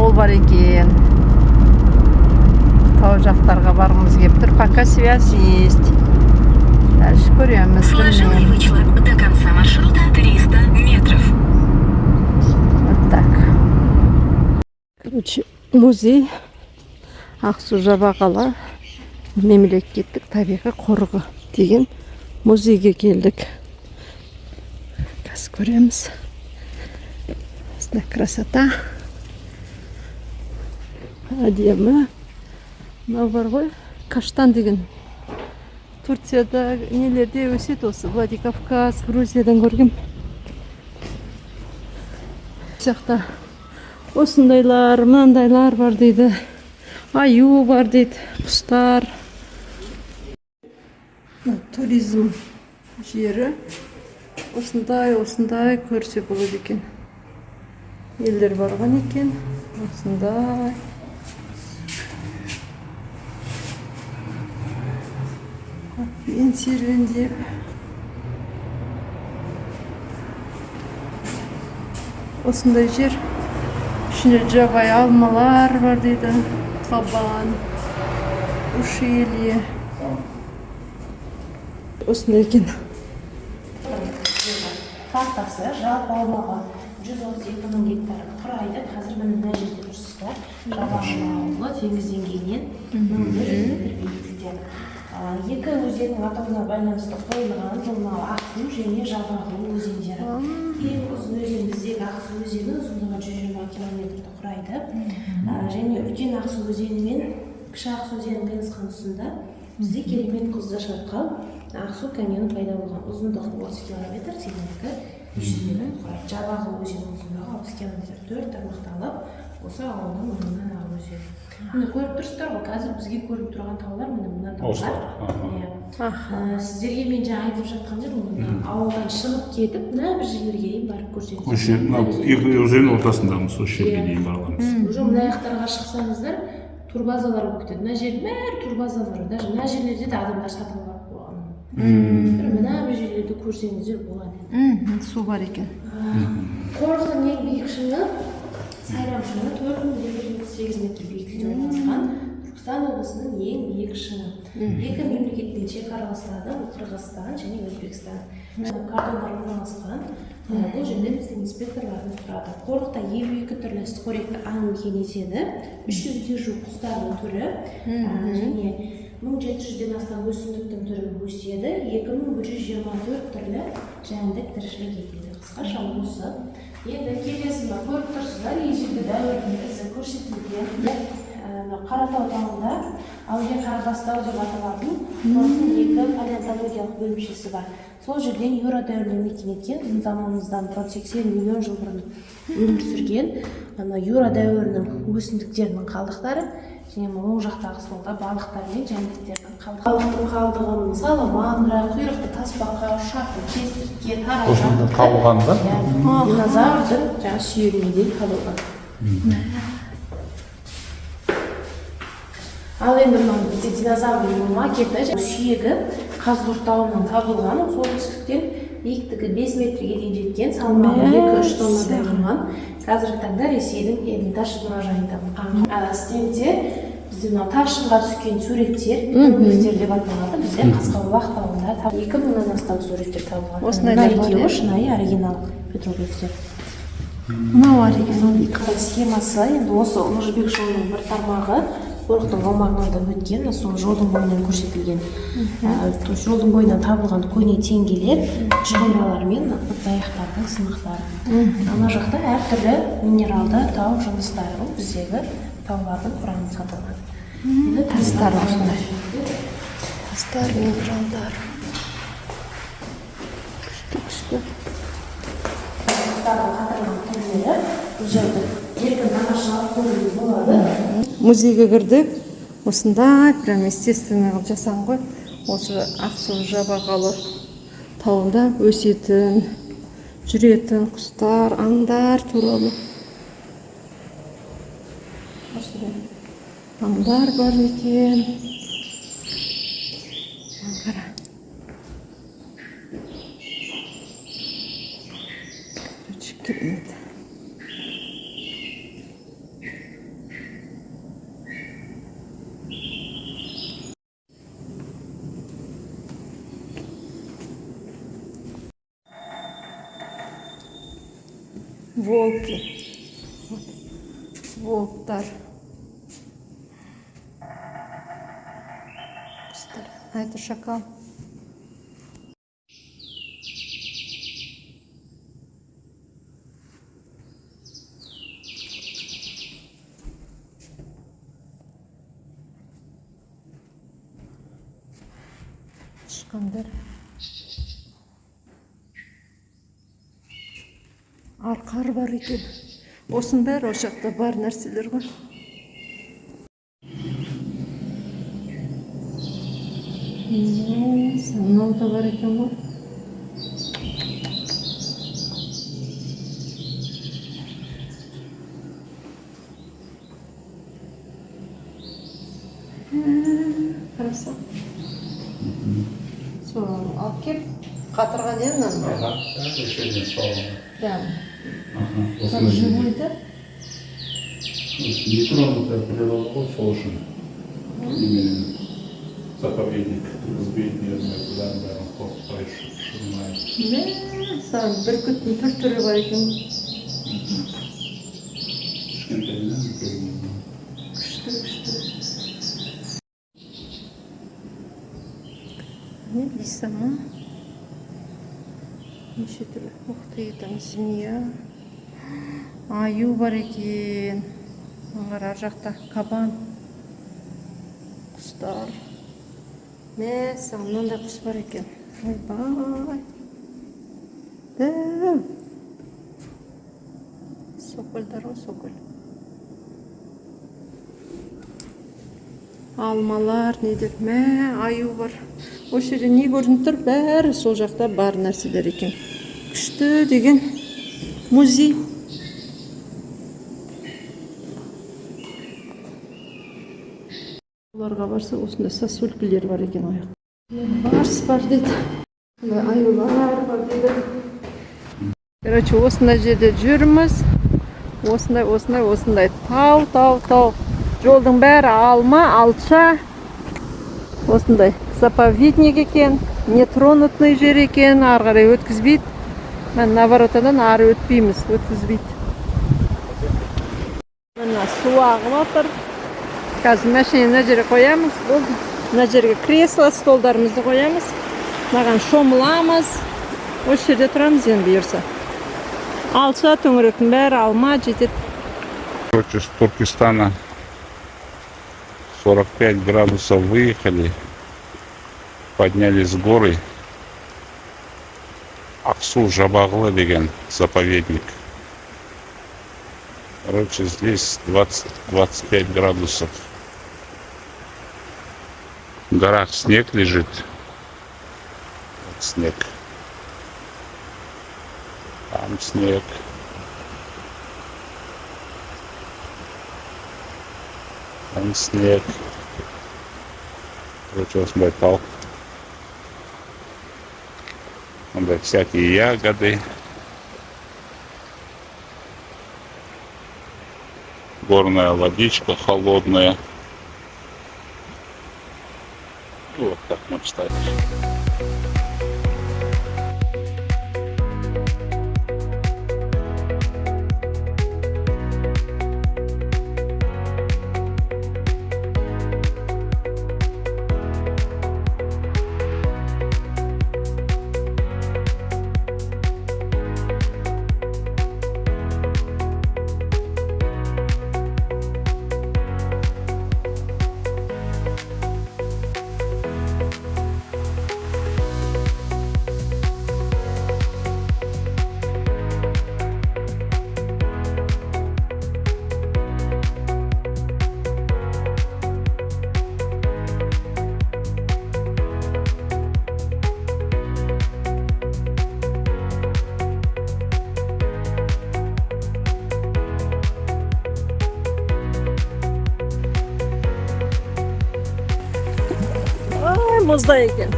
ауыл бар екен. Тау жақтарға барғымыз келіп тұр. Пока связь есть. Дальше көреміз. До конца маршрута 300 метров. Вот так. Короче, музей Ақсу-Жабағылы мемлекеттік табиғи қорығы деген музейге келдік. Қазір көреміз. Осындай красота. Әдемі. Мынау бар ғой, каштан деген. Турцияда нелерде өседі осы. Владикавказ, Грузиядан көргем. Жақта осындайлар, мынандайлар бар дейді. Аю бар дейді, құстар. Туризм жері. Осындай көрсе болады екен. Елдер барған екен. Осындай. Мен серуендеп. Осындай жер. Ішінде жабайы алмалар бар дейді. Қабан, ушелье. Осындай екен. Картасы жалпы аумағы 132 мың гектар құрайды. Қазір мына жерде тұрсыздар. Жабағылы ауылы теңіз деңгейінен 1100 метр биіктікте. Екі өзеннің атауына байланысты қойылған журнал Ақсу және Жабағылы өзендері. Ең ұзын өзен біздегі Ақсу өзені ұзындығы 120 километрді құрайды. Және үлкен Ақсу өзені мен кіші Ақсу өзенінің қиылысқан тұсында бізде керемет қызды шатқал Ақсу каньоны пайда болған. Ұзындығы 30 километр, тереңдігі 100 метр құрайды. Жабағылы өзенінің ұзындығы 60 километр, 4 тармақталып осы ауылдың маңынан ағып өседі. Міне көріп тұрсыздар ғой, қазір бізге көріп тұрған таулар мына таулар. Сіздерге мен жаңа айтып жатқан жер ауылдан шығып кетіп, мына бір жерлерге дейін барып көрсетеміз. Екі өзен ортасындамыз, осы жерге дейін барғанбыз. Уже мына жақтарға шықсаңыздар, турбазалар болып кетеді. Мына жердің бәрі турбазалар. Даже мына жерлерде де адамдар сатып алып қойған. Мына бір жерлерді көрсеңіздер болады. Су бар екен. Қорықтың ең биік шыңы Сайрам шыңы 4178 метр биіктікте орналасқан. Түркістан облысының ең биік шыңы. Екі мемлекеттің шекараластары Қырғызстан және Өзбекстан. Кордондар орналасқан. Бұл жерде біздің инспекторларымыз тұрады. Қорықта 52 түрлі сүтқоректі аң мекен етеді. 300-ге жуық құстардың түрі және 1700-ден астам өсімдіктің түрі өседі. 2124 түрлі жәндік тіршілік етеді. Қысқаша осы. Енді келесіні көріп тұрсыздар, ежелгі дәуірдің ізі көрсетілген. Қаратау тауында Әулие Қарабастау деп аталатын қорықтың екі палеонтологиялық бөлімшесі бар. Сол жерден Юра дәуіріне мекен еткен, біздің заманымыздан 80 миллион жыл бұрын өмір сүрген Юра дәуірінің өсімдіктерінің қалдықтары және оң жақтағы солда балықтар мен жәндіктердің қалдығы. Балықтың қалдығы саламандра, құйрықты тасбақа, ұшақты, кесіртке, таражан. Осында табылған да? Динозаврдың сүйегінен табылған. Ал енді бізде динозаврдың макеті сүйегі Қазығұрт тауынан табылған, солтүстіктен биіктігі 5 метрге дейін жеткен, салмағы 2-3 тоннадай болған. Қазіргі таңда Ресейдің Эрмитаж мұражайында. Стенде бізде ташынға түскен суреттер, мифтер деп аталады. Бізде Қасқабұлақ тауында 2000-нан астам суреттер табылған. Осындайлар бар. Екеуі шынайы оригинал петроглифтер. Мынау оригинал. Схемасы енді осы Ұлы Жібек жолының бір тармағы қорықтың аумағынан өткен, сол жолдың бойынан көрсетілген. Жолдың бойынан табылған көне теңгелер, шұңғыралар мен ыдыс-аяқтардың сынықтары. Ана жақта әртүрлі минералды тау жыныстары біздегі таулардың құрамы сатылған. Тастар осындай. Тастар, минералдар. Күшті. Тастардың қатырған түрлері бұл жерді еркін тамашалап көруге болады. Музейге кірдік. Осындай прям естественный қылып жасаған ғой. Осы Ақсу-Жабағылы тауында өсетін, жүретін құстар, аңдар туралы. Аңдар бар екен. Қара. Керемет. волки. Вот. Волктар. А это шакал. Шыққандар. Арқар бар екен. Осының бәрі о жақта бар нәрселер ғой. Мынау да бар екен ғой. Хорошо. Соны алып кеп қатырған иә мынаны? Прям. Как живой, да? Нетронутая природа ғой, сол үшін. Именно заповедник қызбейтін ермек бәрін қорқытай шырмай. Саған бүркіттің түрі бар екен. Кішкентайынан көрген. Күшті. Не лиса ма? Неше түрлі. Ух ты, там змея. Аю бар екен. Аңғар ар жақта кабан. Құстар. Мәссаған, мынандай құс бар екен. Ойбай. Сокольдар ғой, соколь. Алмалар, недер, аю бар. Осы жерде не көрініп тұр? Бәрі сол жақта бар нәрселер екен. Күшті деген музей. Оларға барса, осындай сосулькілер бар екен аяқ. Барс бар деді. Аюлар бар деді. Короче, осындай жерде жүрміз. Осындай. Тау. Жолдың бәрі алма, алша. Осындай заповедник екен. Нетронутный жер екен. Ары қарай өткізбейді. Мен наоборотадан ары өтпейміз. Өткізбейді. Мына су ағып отыр. Қазір машинаны мына жерге қоямыз. Мына жерге кресло, столдарымызды қоямыз. Маған шомыламыз. Осы жерде тұрамыз енді бұйырса. Алша төңіректің бәрі алма жетеді. Короче, с Туркестана 45 градусов выехали, поднялись в горы. Аксу-Жабағылы деген заповедник. Короче, здесь 20-25 градусов. В горах снег лежит. Вот снег. Там снег. Там снег. Короче, вот Байкал. Надо всякие ягоды. Горная водичка холодная. И вот так можно встать. Мұзда екен.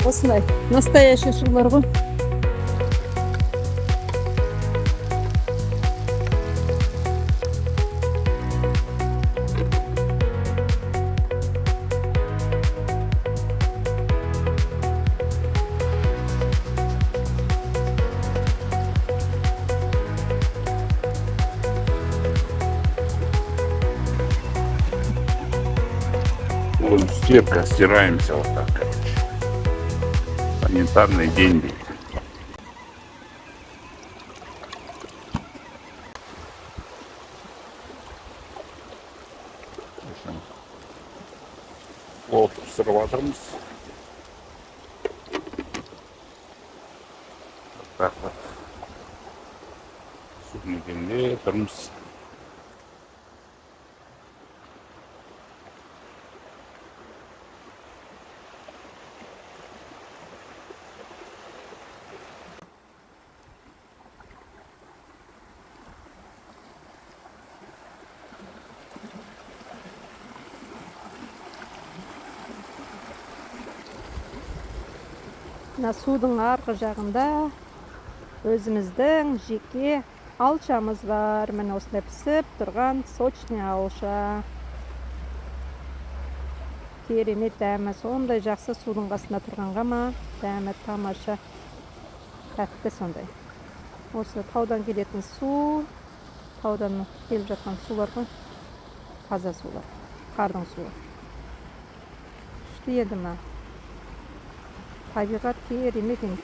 Осындай настоящий сулар ғой. Стирка, стираемся вот так. Санитарные деньги. Вот, обсерваторымыз. Вот так вот. Sürmekinde тұрмыз. Мына судың арғы жағында өзіміздің жеке алшамыз бар. Міне осындай пісіп тұрған сочный алша. Керемет дәмі, сондай жақсы судың қасында тұрғанға ма, дәмі тамаша, тәтті сондай. Осы таудан келетін су, таудан келіп жатқан сулар ғой, таза сулар, қардың суы. Күшті еді ма. Табиғат керемет екен.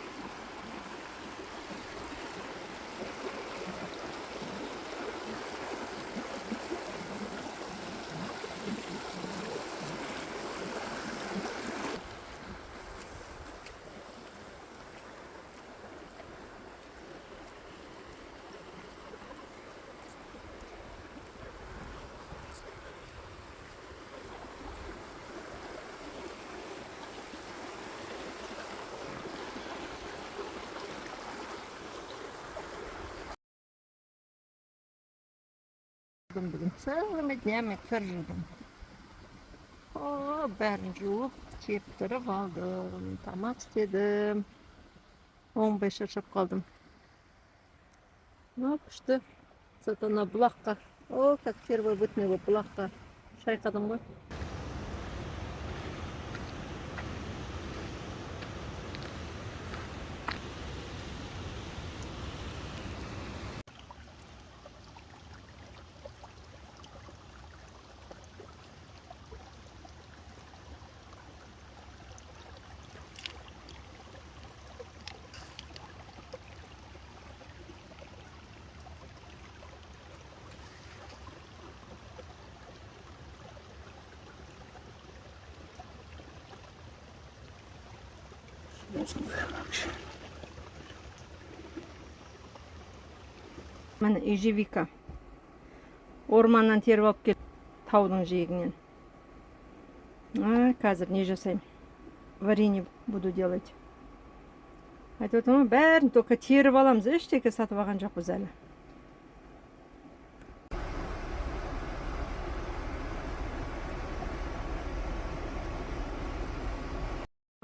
Бүгін целыми днями кіржідім. Бәрін жуып, кептіріп алдым. Тамақ істедім. Оңбай шаршап қалдым. Күшті. Зато ана бұлаққа. Как первый бытный болып бұлаққа шайқадым ғой. Міне ежевика. Орманнан теріп алып кел, таудың жиегінен. Қазір не жасайым? Варенье буду делать. Айтып отырмын, бәрін только теріп аламыз, ештеңе сатып алған жоқпыз әлі.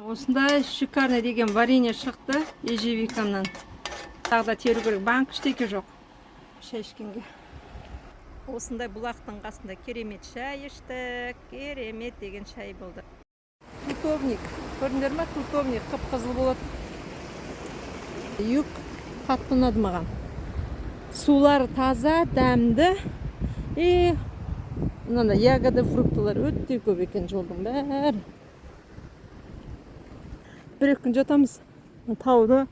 Осындай шикарный деген варенье шықты ежевикамнан. Тағы да теру керек, банк ештеңе жоқ. Шай ішкенге. Осындай бұлақтың қасында керемет шай іштік. Керемет деген шай болды. Тутовник. Көрдіңдер ме? Тутовник қып-қызыл болады. Юк қатты ұнады маған. Сулары таза, дәмді. Мынандай ягода, фруктылар өте көп екен жолдың бәрі. Бір-екі күн жатамыз. Тауды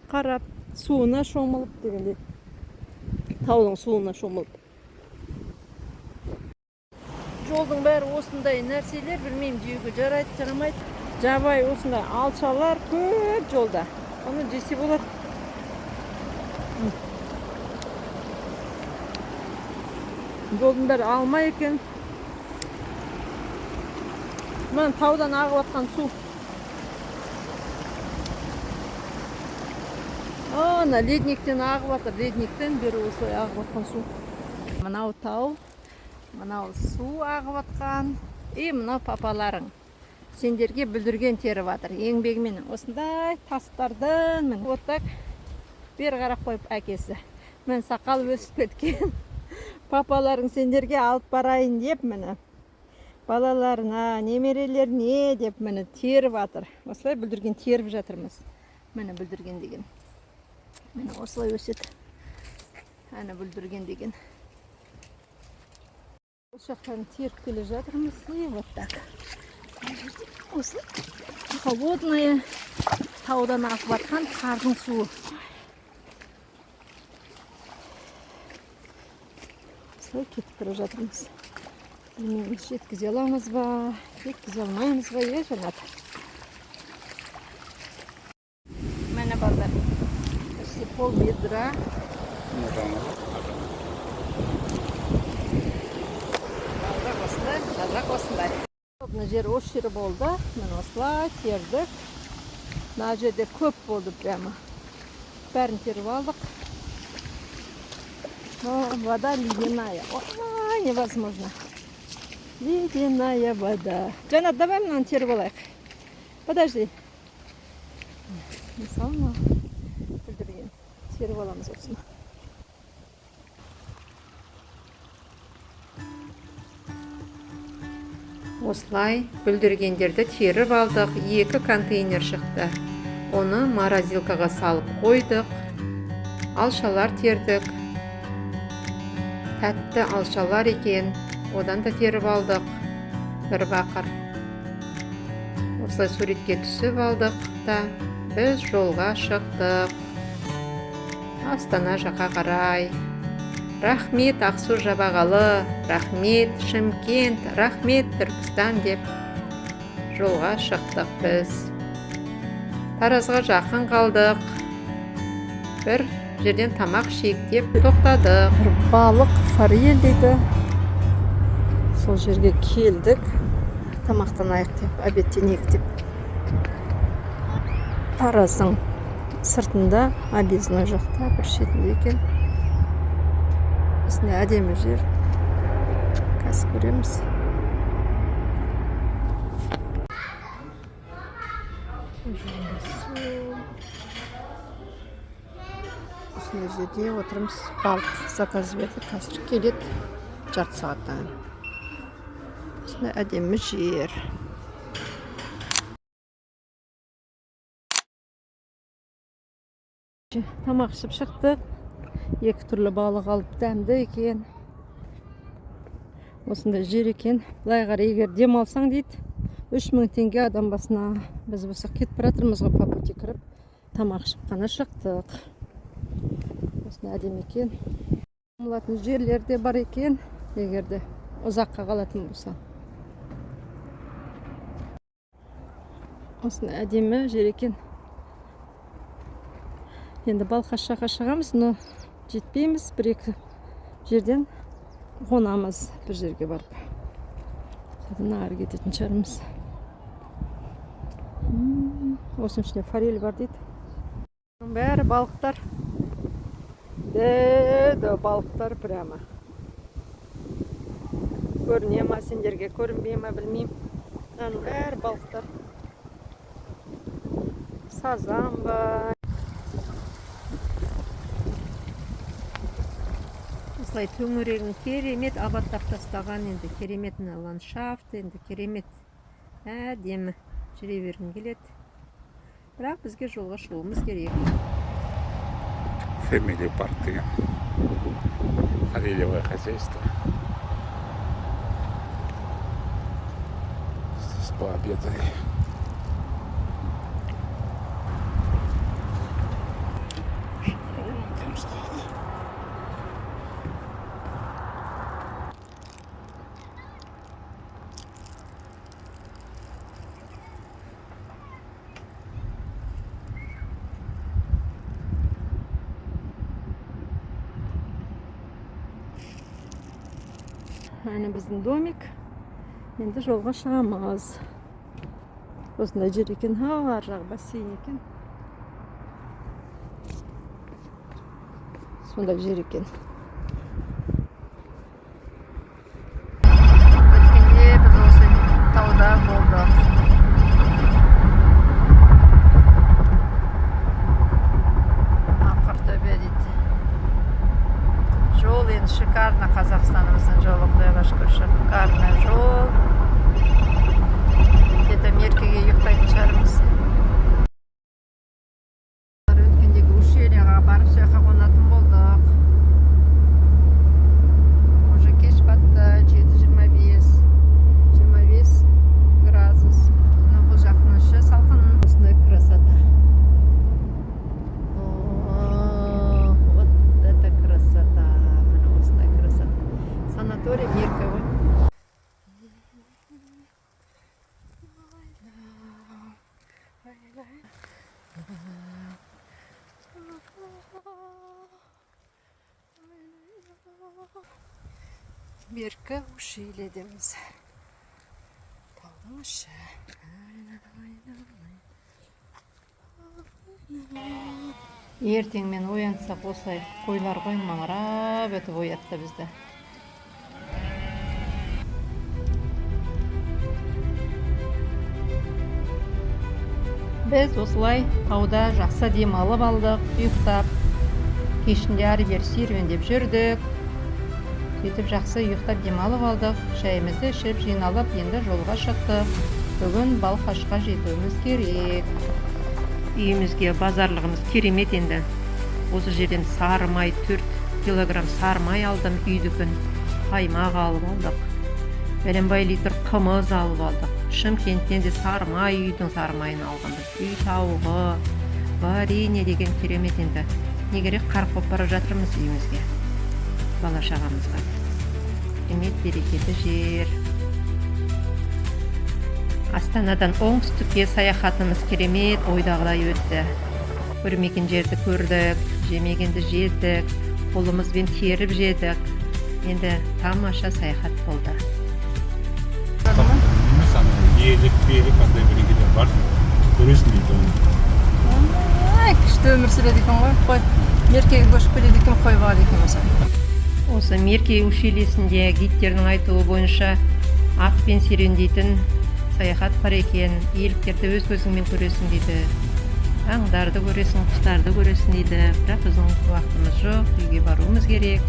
қарап, суына шомылып дегенде. Таудың суына шомылып. Жолдың бәрі осындай нәрселер, білмеймін, жеуге жарайды, жарамайды. Жабай осындай алшалар көп жолда. Оны жесе болады. Жолдың бәрі алма екен. Мен таудан ағып атқан су. Ана ледниктен ағып атыр, ледниктен бері осылай ағып атқан су. Мынау тау, мынау су ағып атқан. Мынау папаларың. Сендерге бүлдірген теріп атыр. Еңбегімен осындай тастардан міне. Вот так бері қарап қойып әкесі. Мен сақал өсіп кеткен. Папаларың сендерге алып барайын деп міне. Балаларына, немерелеріне деп міне теріп атыр. Осылай бүлдірген теріп жатырмыз. Міне бүлдірген деген. Мені осылай өсет. Әні бүлдірген деген. Бұл шақтан теріп келе жатырмыз. Вот так. Осы холодная таудан ағып жатқан қардың суы. Осылай кетіп бара жатырмыз. Білмейміз, жеткізе аламыз ба, жеткізе алмаймыз ба, Жанат. Мәне балдар. Почти пол ведра. Жазақ осындай. Мына жер осы жері болды. Мен осылай тердік. Мына жерде көп болды прямо. Бәрін теріп алдық. Но вода ледяная. Ой, невозможно. Ледяная вода. Жанат, давай мынаны теріп алайық. Подожди. Мысалы, бүлдірген. Теріп аламыз осыны. Осылай бүлдіргендерді теріп алдық, 2 контейнер шықты. Оны морозилкаға салып қойдық. Алшалар тердік. Тәтті алшалар екен. Одан да теріп алдық. Бір бақыр. Осылай суретке түсіп алдық та біз жолға шықтық. Астана жаққа қарай. Рахмет Ақсу Жабағалы, рахмет Шымкент, рахмет Түркістан деп жолға шықтық біз. Таразға жақын қалдық. Бір жерден тамақ шектеп тоқтадық. Балық форель дейді. Сол жерге келдік. Тамақтанайық деп, обедтенейік деп. Тараздың сыртында, объездной жақта бір шетінде екен. Осындай әдемі жер. Қазір көреміз. Осындай жерде отырмыз. Балық заказ берді. Қазір келеді. Жарты сағаттан. Осындай әдемі жер. Тамақ ішіп шықтық. 2 түрлі балық алып, дәмді екен. Осындай жер екен. Былай қарай, егер демалсаң дейді, 3000 теңге адам басына. Біз болсақ кетіп баратырмыз ғой, по пути кіріп, тамақ ішіп қана шықтық. Осындай әдемі екен. Демалатын жерлер де бар екен, егерде ұзаққа қалатын болса. Осындай әдемі жер екен. Енді Балқаш-жаққа шығамыз, но жетпейміз. 1-2 жерден қонамыз бір жерге барып. Содан ары кететін шығармыз. Осының ішінде форель бар дейді. Бәрі балықтар. Деді балықтар прямо. Көріне ма, сендерге көрінбей ма, білмеймін. Бәрі балықтар. Сазан ба. Осылай төңірегін керемет абаттап тастаған. Енді керемет ландшафт, енді керемет әдемі жүре бергім келеді. Бірақ бізге жолға шығуымыз керек. Фэмили парк деген. Форелевое хозяйство. Здесь пообедали. Там стоит. Әне біздің домик. Енді жолға шығамыз. Осындай жер екен. Ар жағы бассейн екен. Сондай жер екен. Өткенде біз осы тауда болдық. Ақыртөбе дейді. Жол енді шикарно, Қазақстанымыздың жолы, құдайға шүкір, шикарно жол. Где-то меркеге ұйықтайтын шығармыз. Өткендегі ущельеға барып, сояққа қонатын болдық. Беркі ушейледіміз. Таудың ұшы. Ертең мен оянсақ осылай қойлар ғой маңырап өтіп оятты бізді. Біз осылай тауда жақсы демалып алдық, ұйықтап. Кешінде ары-бері серуендеп жүрдік. Сөйтіп жақсы ұйықтап демалып алдық. Шайымызды ішіп жиналып, енді жолға шықтық. Бүгін Балқашқа жетуіміз керек. Үйімізге базарлығымыз керемет енді. Осы жерден сары май 4 килограмм сары май алдым, үйдікін. Қаймақ алып алдық. Бәленбай литр қымыз алып алдық. Шымкенттен де сары май, үйдің сары майын алғанбыз. Үй тауығы, варенье деген керемет енді. Не керек, қарық болып бара жатырмыз үйімізге. Бала шағамызға. Керемет берекеті жер. Астанадан оңтүстікке саяхатымыз керемет ойдағыдай өтті. Көрмеген жерді көрдік, жемегенді жедік, қолымызбен теріп жедік. Енді тамаша саяхат болды. Елік, берік, қандай бірегелер бар. Көресің дейді оны. Күшті өмір сүреді екен ғой. Қой, Меркеге көшіп келеді екен, қой бағады екен осы. Осы Мерке ушилесінде гидтердің айтуы бойынша атпен серуендейтін саяхат бар екен. Еліктерді өз көзіңмен көресің дейді. Аңдарды көресің, құстарды көресің дейді. Бірақ біздің уақытымыз жоқ, үйге баруымыз керек.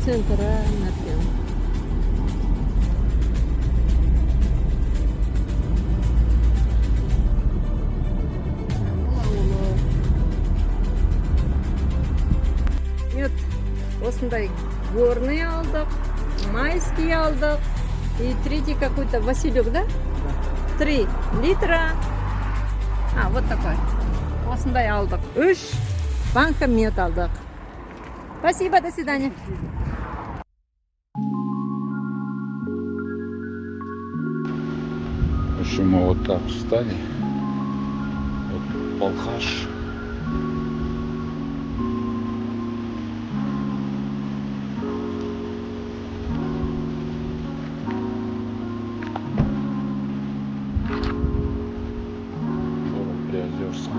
Центра Меркен. Нет, осындай горный алдық, майский алдық, и третий какой-то Василек, да? 3 литра. Вот такой. Осындай алдық. 3 банка мед алдық. Спасибо, до свидания. В общем, мы вот так встали. Вот Балхаш. Город Приозерск.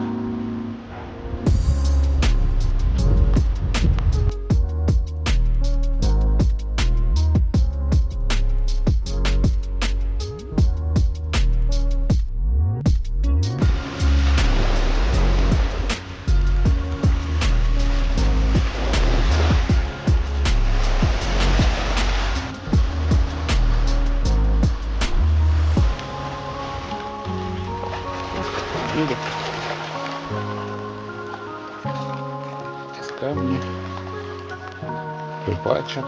Видите? Здесь камни, рыбачат.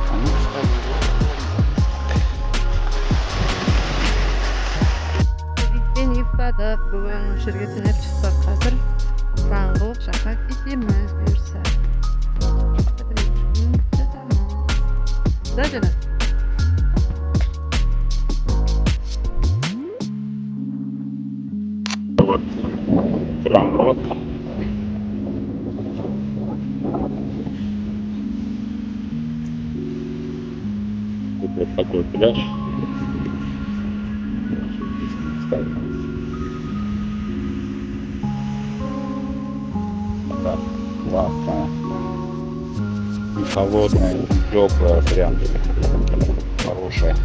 Они встали. Бен ұйықтадық, бүгін жерге түнеп шықтық. Қазір Раңғылық жаққа кетеміз бұйырса. Да, Жанат? Вот Рангот. Вот такой пляж. Да, классная. И холодная, и теплая, прям хорошая.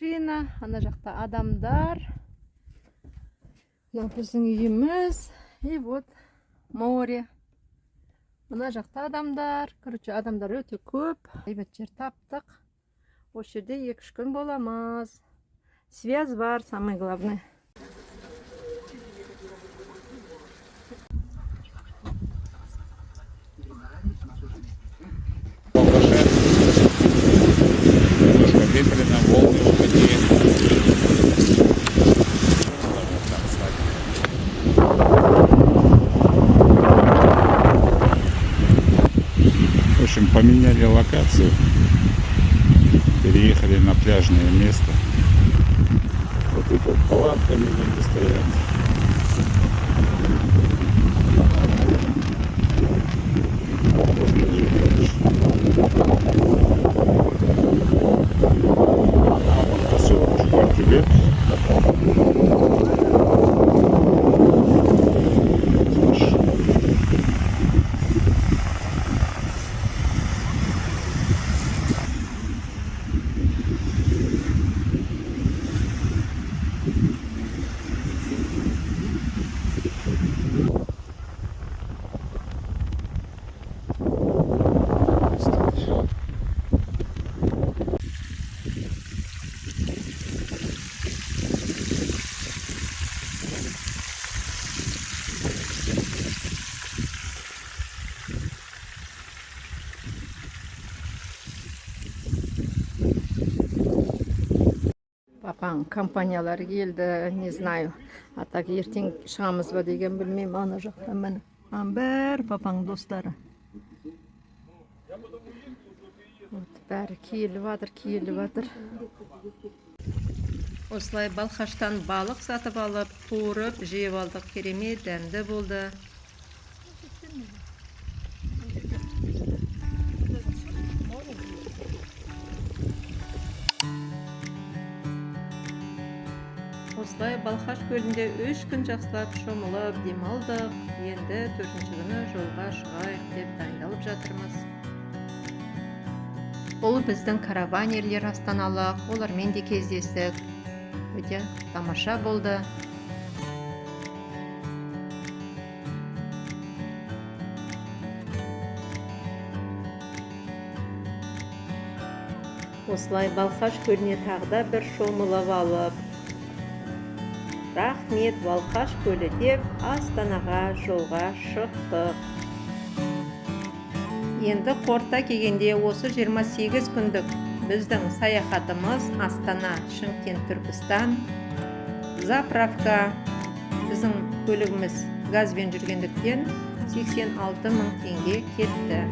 машина, ана жақта адамдар. Мына біздің үйіміз. И вот море. Мына жақта адамдар. Короче, адамдар өте көп. Бейбіт жер таптық. Осы жерде 2-3 күн боламыз. Связь бар, самое главное. Немножко ветрено, волны в воде. В общем, поменяли локацию, переехали на пляжное место. Вот тут вот палатками люди стоят. Поселок Шпартибет. Папаң компаниялар келді, не знаю. А так ертең шығамыз ба деген білмеймін. Ана жақта міне. Бәр папаң достары. Бәрі киіліп жатыр. Осылай Балқаштан балық сатып алып, қуырып, жеп алдық. Керемет, дәмді болды. Осылай Балқаш көлінде 3 күн жақсылап шомылып, демалдық. Енді 4-ші күні жолға шығайық деп дайындалып жатырмыз. Бұл біздің караванерлер астаналық, олармен де кездестік. Өте тамаша болды. Осылай Балқаш көліне тағда бір шомылып алып, рахмет Балқаш көлі деп Астанаға жолға шықтық. Енді қорыта келгенде осы 28 күндік біздің саяхатымыз Астана, Шымкент, Түркістан, заправка, біздің көлігіміз газбен жүргендіктен 86 000 теңге кетті.